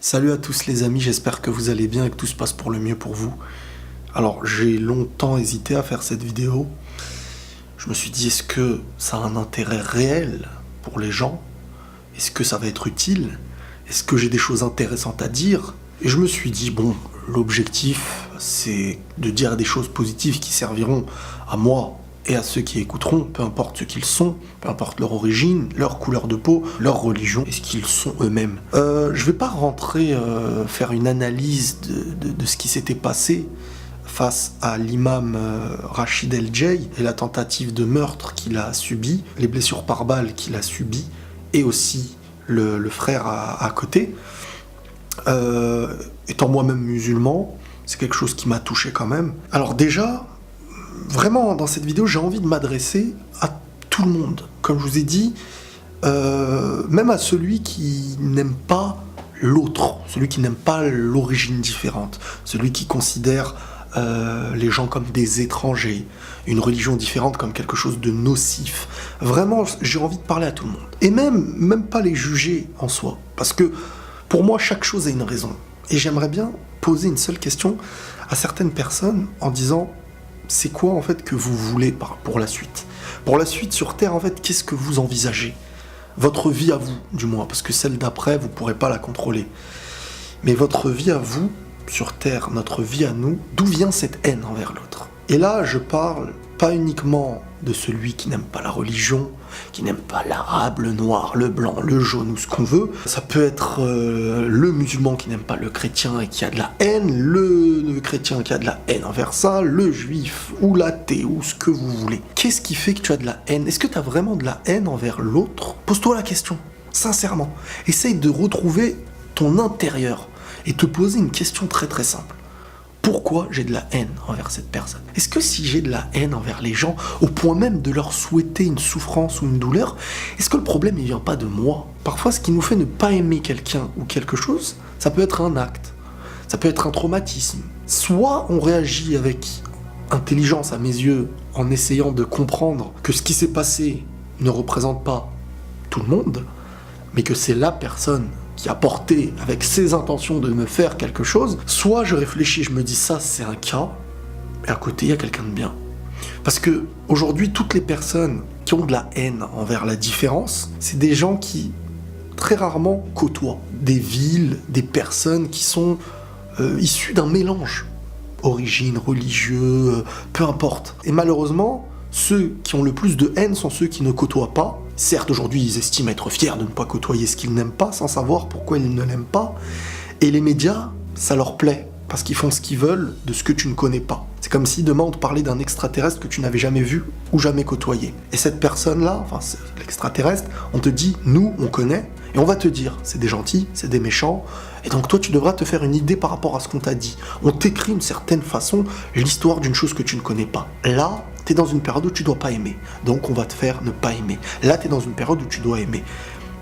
Salut à tous les amis, j'espère que vous allez bien et que tout se passe pour le mieux pour vous. Alors j'ai longtemps hésité à faire cette vidéo. Je me suis dit, est-ce que ça a un intérêt réel pour les gens? Est-ce que ça va être utile? Est-ce que j'ai des choses intéressantes à dire? Et je me suis dit, bon, l'objectif c'est de dire des choses positives qui serviront à moi et à ceux qui écouteront, peu importe ce qu'ils sont, peu importe leur origine, leur couleur de peau, leur religion, et ce qu'ils sont eux-mêmes. Je vais pas rentrer faire une analyse de ce qui s'était passé face à l'imam Rachid El-Jay et la tentative de meurtre qu'il a subi, les blessures par balle qu'il a subies, et aussi le frère à côté. Étant moi-même musulman, c'est quelque chose qui m'a touché quand même. Alors déjà, vraiment, dans cette vidéo, j'ai envie de m'adresser à tout le monde. Comme je vous ai dit, même à celui qui n'aime pas l'autre, celui qui n'aime pas l'origine différente, celui qui considère les gens comme des étrangers, une religion différente comme quelque chose de nocif. Vraiment, j'ai envie de parler à tout le monde. Et même pas les juger en soi. Parce que, pour moi, chaque chose a une raison. Et j'aimerais bien poser une seule question à certaines personnes en disant: c'est quoi en fait que vous voulez pour la suite? Pour la suite sur Terre, en fait, qu'est-ce que vous envisagez? Votre vie à vous, du moins, parce que celle d'après, vous ne pourrez pas la contrôler. Mais votre vie à vous, sur Terre, notre vie à nous, d'où vient cette haine envers l'autre? Et là, je parle pas uniquement de celui qui n'aime pas la religion, qui n'aime pas l'arabe, le noir, le blanc, le jaune ou ce qu'on veut. Ça peut être le musulman qui n'aime pas le chrétien et qui a de la haine, le chrétien qui a de la haine envers ça, le juif ou l'athée ou ce que vous voulez. Qu'est-ce qui fait que tu as de la haine? Est-ce que tu as vraiment de la haine envers l'autre? Pose-toi la question, sincèrement. Essaye de retrouver ton intérieur et te poser une question très très simple. Pourquoi j'ai de la haine envers cette personne? Est-ce que si j'ai de la haine envers les gens, au point même de leur souhaiter une souffrance ou une douleur, est-ce que le problème il vient pas de moi? Parfois, ce qui nous fait ne pas aimer quelqu'un ou quelque chose, ça peut être un acte, ça peut être un traumatisme. Soit on réagit avec intelligence à mes yeux, en essayant de comprendre que ce qui s'est passé ne représente pas tout le monde, mais que c'est la personne qui a porté avec ses intentions de me faire quelque chose, soit je réfléchis, je me dis ça c'est un cas, et à côté il y a quelqu'un de bien. Parce que aujourd'hui toutes les personnes qui ont de la haine envers la différence, c'est des gens qui très rarement côtoient des villes, des personnes qui sont issues d'un mélange, origine, religieux, peu importe. Et malheureusement, ceux qui ont le plus de haine sont ceux qui ne côtoient pas. Certes, aujourd'hui, ils estiment être fiers de ne pas côtoyer ce qu'ils n'aiment pas, sans savoir pourquoi ils ne l'aiment pas. Et les médias, ça leur plaît, parce qu'ils font ce qu'ils veulent de ce que tu ne connais pas. C'est comme si demain on te parlait d'un extraterrestre que tu n'avais jamais vu ou jamais côtoyé. Et cette personne-là, enfin l'extraterrestre, on te dit, nous, on connaît, et on va te dire, c'est des gentils, c'est des méchants, et donc toi, tu devras te faire une idée par rapport à ce qu'on t'a dit. On t'écrit d'une certaine façon l'histoire d'une chose que tu ne connais pas. Là, t'es dans une période où tu dois pas aimer, donc on va te faire ne pas aimer. Là, t'es dans une période où tu dois aimer.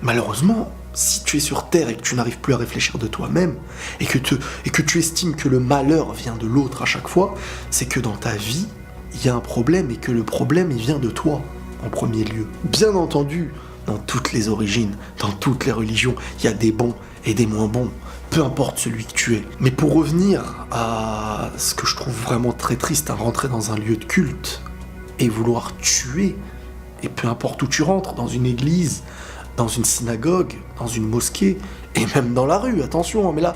Malheureusement, si tu es sur Terre et que tu n'arrives plus à réfléchir de toi-même, et que tu estimes que le malheur vient de l'autre à chaque fois, c'est que dans ta vie, il y a un problème, et que le problème, il vient de toi, en premier lieu. Bien entendu, dans toutes les origines, dans toutes les religions, il y a des bons et des moins bons, peu importe celui que tu es. Mais pour revenir à ce que je trouve vraiment très triste, à rentrer dans un lieu de culte, et vouloir tuer, et peu importe où tu rentres, dans une église, dans une synagogue, dans une mosquée, et même dans la rue, attention, mais là,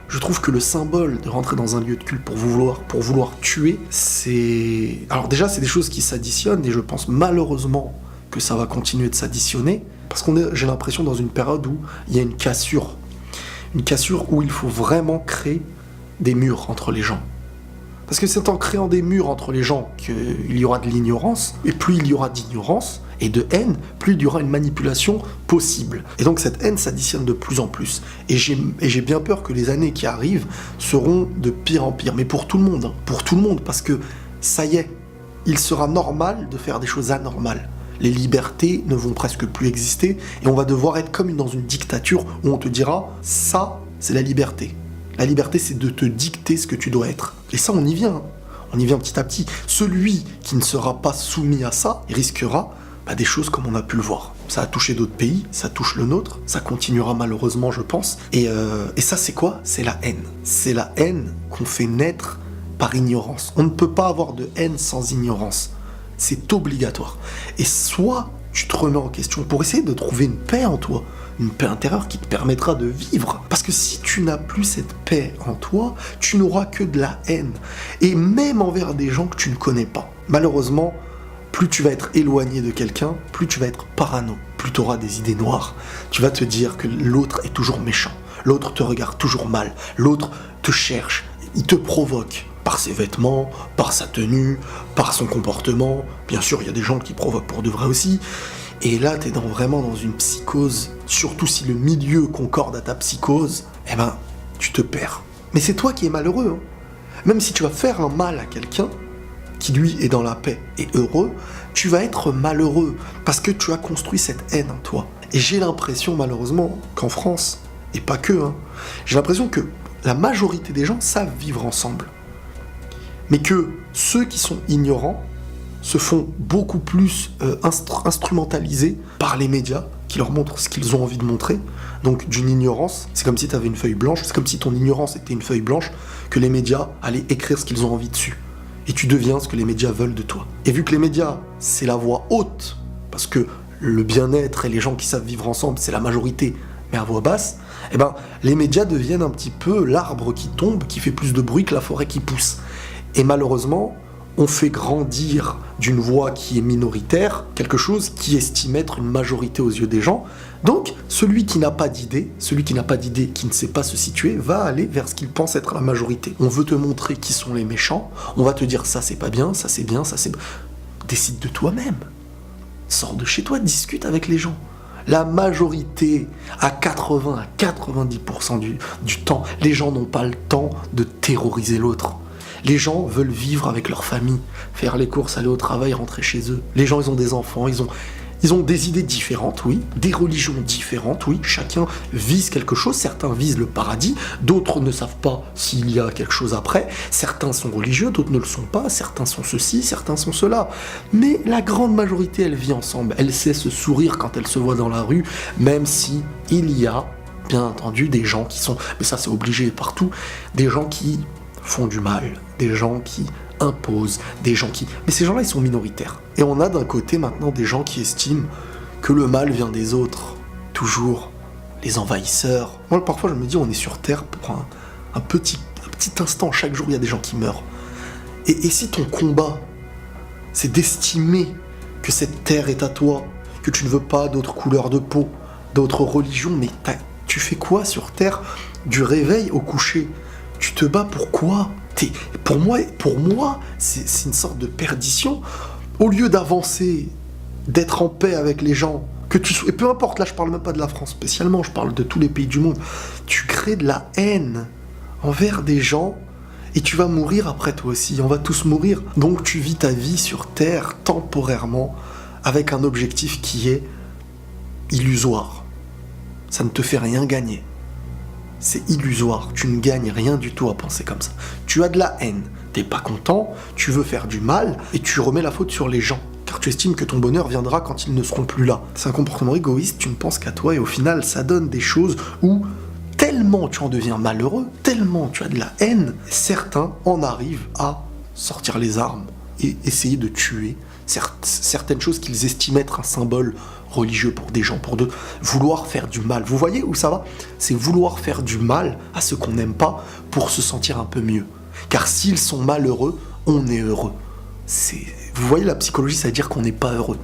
je trouve que le symbole de rentrer dans un lieu de culte pour vouloir tuer, c'est... Alors déjà, c'est des choses qui s'additionnent, et je pense malheureusement que ça va continuer de s'additionner, parce j'ai l'impression dans une période où il y a une cassure où il faut vraiment créer des murs entre les gens. Parce que c'est en créant des murs entre les gens qu'il y aura de l'ignorance, et plus il y aura d'ignorance et de haine, plus il y aura une manipulation possible. Et donc cette haine s'additionne de plus en plus. Et j'ai bien peur que les années qui arrivent seront de pire en pire. Mais pour tout le monde, pour tout le monde, parce que ça y est, il sera normal de faire des choses anormales. Les libertés ne vont presque plus exister, et on va devoir être comme dans une dictature où on te dira « ça, c'est la liberté ». La liberté, c'est de te dicter ce que tu dois être. Et ça, on y vient. On y vient petit à petit. Celui qui ne sera pas soumis à ça, il risquera des choses comme on a pu le voir. Ça a touché d'autres pays, ça touche le nôtre, ça continuera malheureusement, je pense. Et ça, c'est quoi? C'est la haine. C'est la haine qu'on fait naître par ignorance. On ne peut pas avoir de haine sans ignorance. C'est obligatoire. Et soit tu te remets en question pour essayer de trouver une paix en toi, une paix intérieure qui te permettra de vivre. Parce que si tu n'as plus cette paix en toi, tu n'auras que de la haine. Et même envers des gens que tu ne connais pas. Malheureusement, plus tu vas être éloigné de quelqu'un, plus tu vas être parano, plus tu auras des idées noires. Tu vas te dire que l'autre est toujours méchant, l'autre te regarde toujours mal, l'autre te cherche, il te provoque. Par ses vêtements, par sa tenue, par son comportement. Bien sûr, il y a des gens qui provoquent pour de vrai aussi. Et là, t'es vraiment dans une psychose. Surtout si le milieu concorde à ta psychose, tu te perds. Mais c'est toi qui es malheureux. Même si tu vas faire un mal à quelqu'un, qui lui est dans la paix et heureux, tu vas être malheureux. Parce que tu as construit cette haine en toi. Et j'ai l'impression, malheureusement, qu'en France, et pas que, j'ai l'impression que la majorité des gens savent vivre ensemble. Mais que ceux qui sont ignorants se font beaucoup plus instrumentaliser par les médias qui leur montrent ce qu'ils ont envie de montrer. Donc d'une ignorance, c'est comme si tu avais une feuille blanche, c'est comme si ton ignorance était une feuille blanche, que les médias allaient écrire ce qu'ils ont envie dessus. Et tu deviens ce que les médias veulent de toi. Et vu que les médias, c'est la voix haute, parce que le bien-être et les gens qui savent vivre ensemble, c'est la majorité, mais à voix basse, les médias deviennent un petit peu l'arbre qui tombe, qui fait plus de bruit que la forêt qui pousse. Et malheureusement, on fait grandir d'une voix qui est minoritaire quelque chose qui estime être une majorité aux yeux des gens. Donc, celui qui n'a pas d'idée, qui ne sait pas se situer, va aller vers ce qu'il pense être la majorité. On veut te montrer qui sont les méchants, on va te dire ça c'est pas bien, ça c'est bien, ça c'est... Décide de toi-même. Sors de chez toi, discute avec les gens. La majorité, à 80 à 90% du temps, les gens n'ont pas le temps de terroriser l'autre. Les gens veulent vivre avec leur famille, faire les courses, aller au travail, rentrer chez eux. Les gens, ils ont des enfants, ils ont des idées différentes, oui, des religions différentes, oui. Chacun vise quelque chose, certains visent le paradis, d'autres ne savent pas s'il y a quelque chose après. Certains sont religieux, d'autres ne le sont pas, certains sont ceci, certains sont cela. Mais la grande majorité, elle vit ensemble, elle sait se sourire quand elle se voit dans la rue, même si il y a, bien entendu, des gens qui sont, mais ça c'est obligé partout, des gens qui font du mal, des gens qui imposent, des gens qui... Mais ces gens-là, ils sont minoritaires. Et on a d'un côté maintenant des gens qui estiment que le mal vient des autres. Toujours les envahisseurs. Moi, parfois, je me dis, on est sur Terre pour un petit instant. Chaque jour, il y a des gens qui meurent. Et si ton combat, c'est d'estimer que cette Terre est à toi, que tu ne veux pas d'autres couleurs de peau, d'autres religions, mais tu fais quoi sur Terre du réveil au coucher? Tu te bats pour quoi? Pour moi, c'est une sorte de perdition. Au lieu d'avancer, d'être en paix avec les gens, et peu importe, là je parle même pas de la France spécialement, je parle de tous les pays du monde, tu crées de la haine envers des gens et tu vas mourir après toi aussi, on va tous mourir. Donc tu vis ta vie sur Terre temporairement avec un objectif qui est illusoire. Ça ne te fait rien gagner. C'est illusoire, tu ne gagnes rien du tout à penser comme ça. Tu as de la haine, t'es pas content, tu veux faire du mal, et tu remets la faute sur les gens, car tu estimes que ton bonheur viendra quand ils ne seront plus là. C'est un comportement égoïste, tu ne penses qu'à toi, et au final, ça donne des choses où, tellement tu en deviens malheureux, tellement tu as de la haine, certains en arrivent à sortir les armes et essayer de tuer certaines choses qu'ils estiment être un symbole religieux pour des gens, pour d'autres, vouloir faire du mal. Vous voyez où ça va? C'est vouloir faire du mal à ceux qu'on n'aime pas pour se sentir un peu mieux. Car s'ils sont malheureux, on est heureux. Vous voyez, la psychologie, ça veut dire qu'on n'est pas heureux.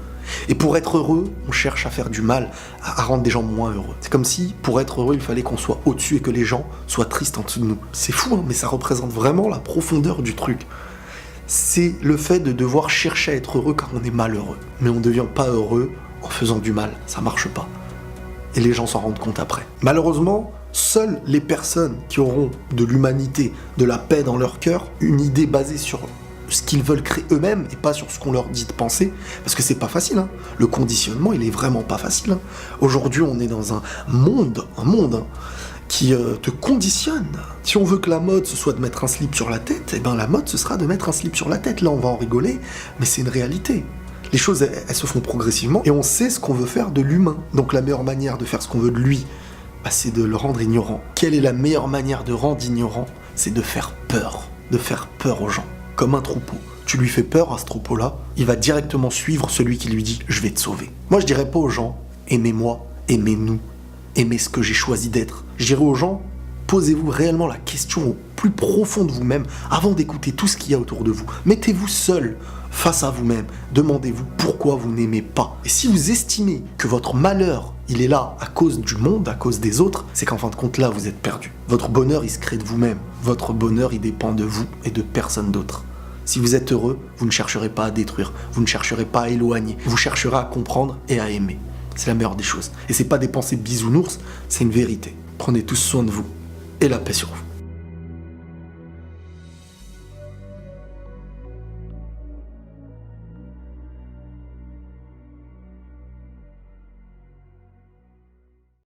Et pour être heureux, on cherche à faire du mal, à rendre des gens moins heureux. C'est comme si, pour être heureux, il fallait qu'on soit au-dessus et que les gens soient tristes en dessous de nous. C'est fou, mais ça représente vraiment la profondeur du truc. C'est le fait de devoir chercher à être heureux quand on est malheureux. Mais on ne devient pas heureux en faisant du mal, ça marche pas. Et les gens s'en rendent compte après. Malheureusement, seules les personnes qui auront de l'humanité, de la paix dans leur cœur, une idée basée sur ce qu'ils veulent créer eux-mêmes et pas sur ce qu'on leur dit de penser, parce que c'est pas facile, Le conditionnement, il est vraiment pas facile, Aujourd'hui, on est dans un monde, qui te conditionne. Si on veut que la mode, ce soit de mettre un slip sur la tête, la mode, ce sera de mettre un slip sur la tête. Là, on va en rigoler, mais c'est une réalité. Les choses, elles se font progressivement et on sait ce qu'on veut faire de l'humain. Donc la meilleure manière de faire ce qu'on veut de lui, bah, c'est de le rendre ignorant. Quelle est la meilleure manière de rendre ignorant? C'est de faire peur aux gens, comme un troupeau. Tu lui fais peur à ce troupeau-là, il va directement suivre celui qui lui dit « je vais te sauver ». Moi, je dirais pas aux gens « aimez-moi, aimez-nous, aimez ce que j'ai choisi d'être ». Je dirais aux gens « posez-vous réellement la question au plus profond de vous-même avant d'écouter tout ce qu'il y a autour de vous. Mettez-vous seul face à vous-même, demandez-vous pourquoi vous n'aimez pas. Et si vous estimez que votre malheur, il est là à cause du monde, à cause des autres, c'est qu'en fin de compte là, vous êtes perdu. Votre bonheur, il se crée de vous-même. Votre bonheur, il dépend de vous et de personne d'autre. Si vous êtes heureux, vous ne chercherez pas à détruire, vous ne chercherez pas à éloigner, vous chercherez à comprendre et à aimer. C'est la meilleure des choses. Et c'est pas des pensées bisounours, c'est une vérité. Prenez tous soin de vous et la paix sur vous.